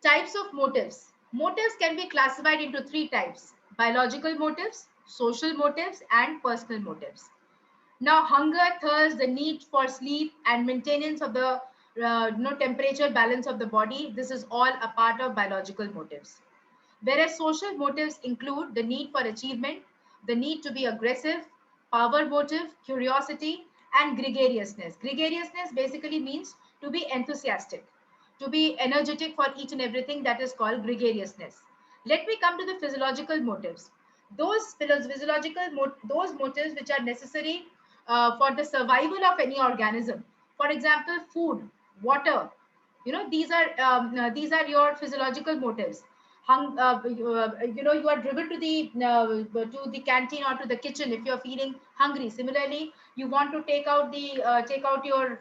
Types of motives. Motives can be classified into three types: biological motives, social motives, and personal motives. Now, hunger, thirst, the need for sleep, and maintenance of the temperature balance of the body, this is all a part of biological motives. Whereas social motives include the need for achievement, the need to be aggressive, power motive, curiosity, and gregariousness. Gregariousness basically means to be enthusiastic, to be energetic for each and everything, that is called gregariousness. Let me come to the physiological motives. Those motives which are necessary for the survival of any organism. For example, food, water. These are your physiological motives. You are driven to the canteen or to the kitchen if you're feeling hungry. Similarly, you want to take out your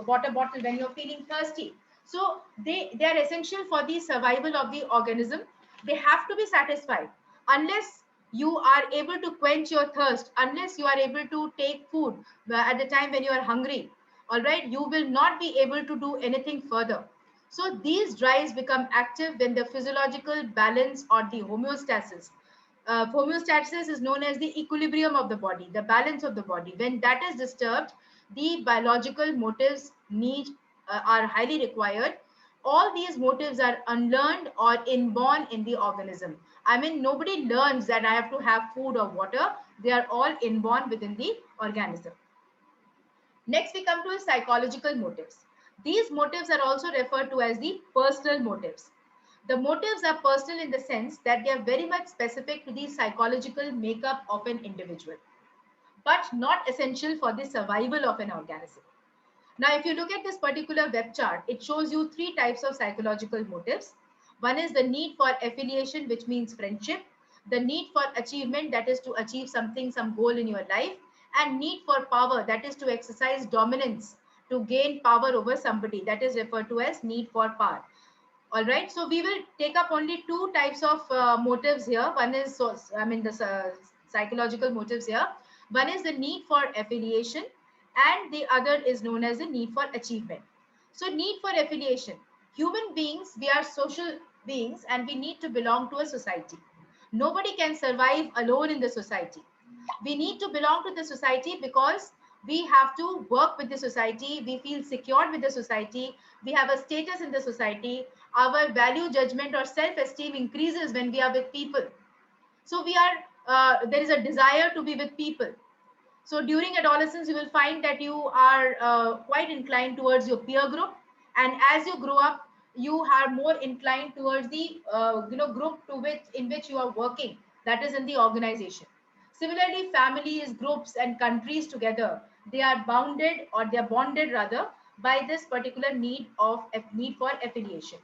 water bottle when you're feeling thirsty. So they are essential for the survival of the organism. They have to be satisfied. Unless you are able to quench your thirst, unless you are able to take food at the time when you are hungry, all right, you will not be able to do anything further. So these drives become active when the physiological balance or the homeostasis. Homeostasis is known as the equilibrium of the body, the balance of the body. When that is disturbed, the biological motives are highly required. All these motives are unlearned or inborn in the organism. I mean, nobody learns that I have to have food or water. They are all inborn within the organism. Next, we come to psychological motives. These motives are also referred to as the personal motives. The motives are personal in the sense that they are very much specific to the psychological makeup of an individual, but not essential for the survival of an organism. Now, if you look at this particular web chart, it shows you three types of psychological motives. One is the need for affiliation, which means friendship, the need for achievement, that is to achieve something, some goal in your life, and need for power, that is to exercise dominance, to gain power over somebody, that is referred to as need for power. All right, so we will take up only two types of motives here. One is, the psychological motives here. One is the need for affiliation, and the other is known as the need for achievement. So, need for affiliation. Human beings, we are social beings, and we need to belong to a society. Nobody can survive alone in the society. We need to belong to the society because we have to work with the society. We feel secured with the society. We have a status in the society. Our value, judgment, or self-esteem increases when we are with people. So there is a desire to be with people. So during adolescence, you will find that you are quite inclined towards your peer group, and as you grow up, you are more inclined towards the group to which in which you are working. That is in the organization. Similarly, families, groups, and countries together, they are bounded, or they are bonded rather, by this particular need for affiliation.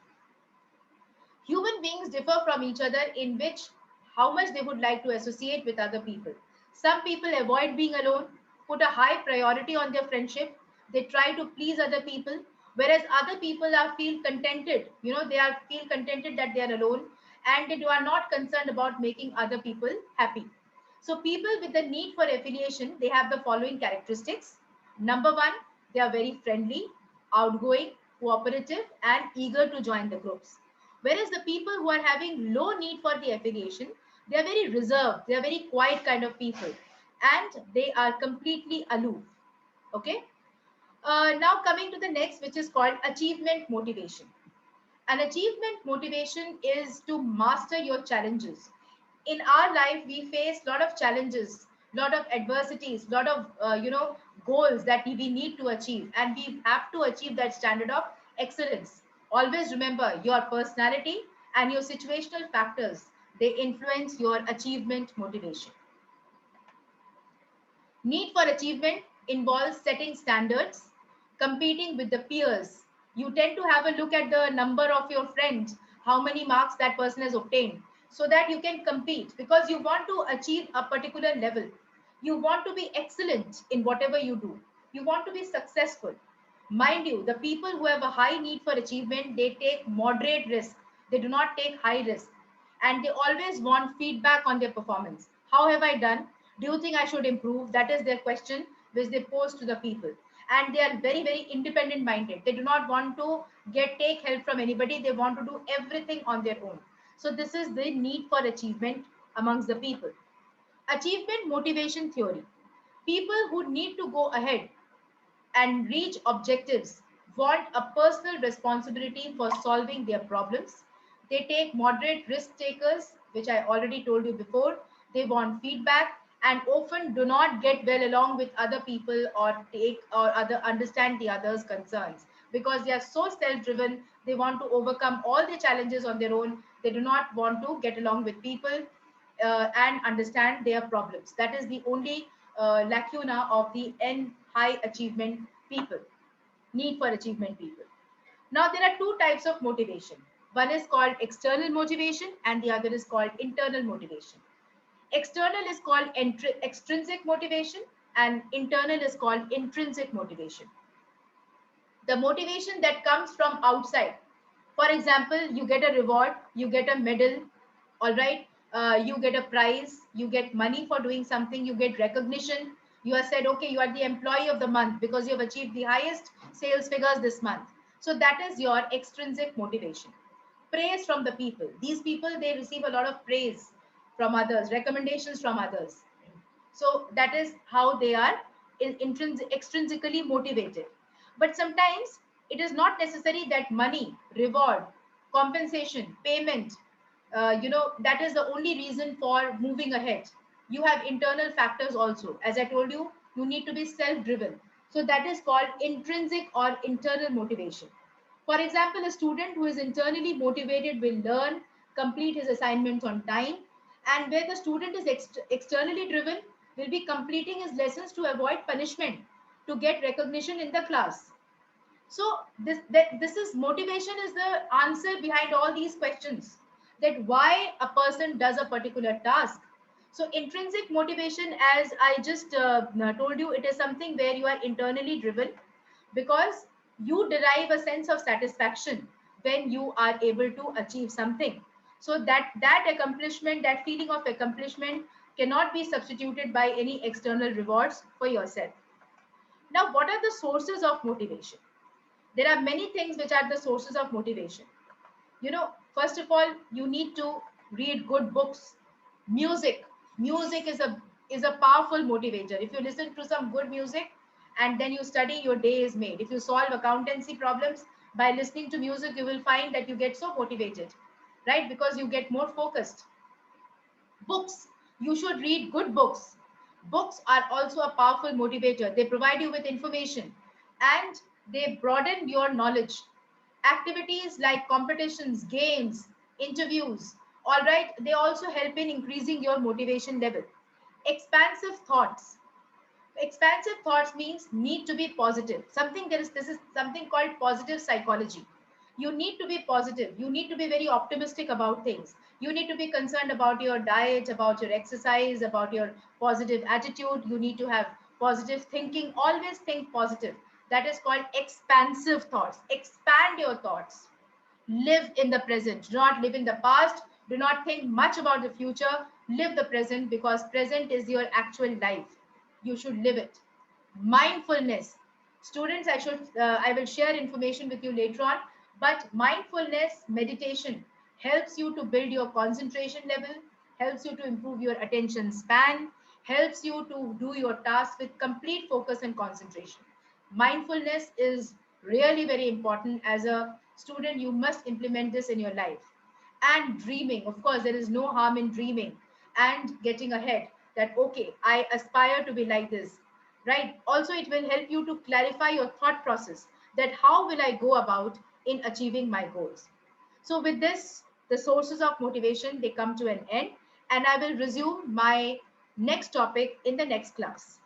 Human beings differ from each other in which how much they would like to associate with other people. Some people avoid being alone, put a high priority on their friendship. They try to please other people, whereas other people are feel contented. They are feel contented that they are alone, and they are not concerned about making other people happy. So people with the need for affiliation, they have the following characteristics. Number one, they are very friendly, outgoing, cooperative, and eager to join the groups. Whereas the people who are having low need for the affiliation, they are very reserved, they are very quiet kind of people, and they are completely aloof. Okay. Now coming to the next, which is called achievement motivation. An achievement motivation is to master your challenges. In our life, we face a lot of challenges, lot of adversities, lot of goals that we need to achieve, and we have to achieve that standard of excellence. Always remember, your personality and your situational factors, they influence your achievement motivation. Need for achievement involves setting standards, competing with the peers. You tend to have a look at the number of your friends, how many marks that person has obtained, so that you can compete because you want to achieve a particular level. You want to be excellent in whatever you do. You want to be successful. Mind you, the people who have a high need for achievement, they take moderate risk. They do not take high risk. And they always want feedback on their performance. How have I done? Do you think I should improve? That is their question which they pose to the people. And they are very, very independent minded. They do not want to take help from anybody. They want to do everything on their own. So this is the need for achievement amongst the people. Achievement motivation theory. People who need to go ahead and reach objectives want a personal responsibility for solving their problems. They take moderate risk takers, which I already told you before. They want feedback and often do not get well along with other people or take or other understand the others' concerns because they are so self-driven. They want to overcome all the challenges on their own. They do not want to get along with people and understand their problems. That is the only lacuna of the N high achievement people, need for achievement people. Now, there are two types of motivation. One is called external motivation, and the other is called internal motivation. External is called extrinsic motivation, and internal is called intrinsic motivation. The motivation that comes from outside. For example, you get a reward, you get a medal, all right, you get a prize, you get money for doing something, you get recognition. You are said, okay, you are the employee of the month because you have achieved the highest sales figures this month. So that is your extrinsic motivation. Praise from the people. These people, they receive a lot of praise from others, recommendations from others. So that is how they are extrinsically motivated. But sometimes it is not necessary that money, reward, compensation, payment, that is the only reason for moving ahead. You have internal factors also. As I told you, you need to be self-driven. So that is called intrinsic or internal motivation. For example, a student who is internally motivated will learn, complete his assignments on time, and where the student is externally driven, will be completing his lessons to avoid punishment, to get recognition in the class. So this is motivation is the answer behind all these questions, that why a person does a particular task. So intrinsic motivation, as I just told you, it is something where you are internally driven because you derive a sense of satisfaction when you are able to achieve something. So that accomplishment, that feeling of accomplishment cannot be substituted by any external rewards for yourself. Now, what are the sources of motivation? There are many things which are the sources of motivation. First of all, you need to read good books. Music is a powerful motivator. If you listen to some good music and then you study, your day is made. If you solve accountancy problems by listening to music, you will find that you get so motivated, right? Because you get more focused. Books, you should read good books. Books are also a powerful motivator. They provide you with information and they broaden your knowledge. Activities like competitions, games, interviews, all right, they also help in increasing your motivation level. Expansive thoughts. Expansive thoughts means need to be positive. Something there is This is something called positive psychology. You need to be positive. You need to be very optimistic about things. You need to be concerned about your diet, about your exercise, about your positive attitude. You need to have positive thinking. Always think positive. That is called expansive thoughts. Expand your thoughts. Live in the present. Do not live in the past. Do not think much about the future. Live the present because present is your actual life. You should live it. Mindfulness. Students, I will share information with you later on, but mindfulness meditation helps you to build your concentration level, helps you to improve your attention span, helps you to do your tasks with complete focus and concentration. Mindfulness is really very important. As a student, you must implement this in your life. And dreaming, of course, there is no harm in dreaming and getting ahead, that okay, I aspire to be like this, right? Also, it will help you to clarify your thought process, that how will I go about in achieving my goals. So with this, the sources of motivation, they come to an end, and I will resume my next topic in the next class.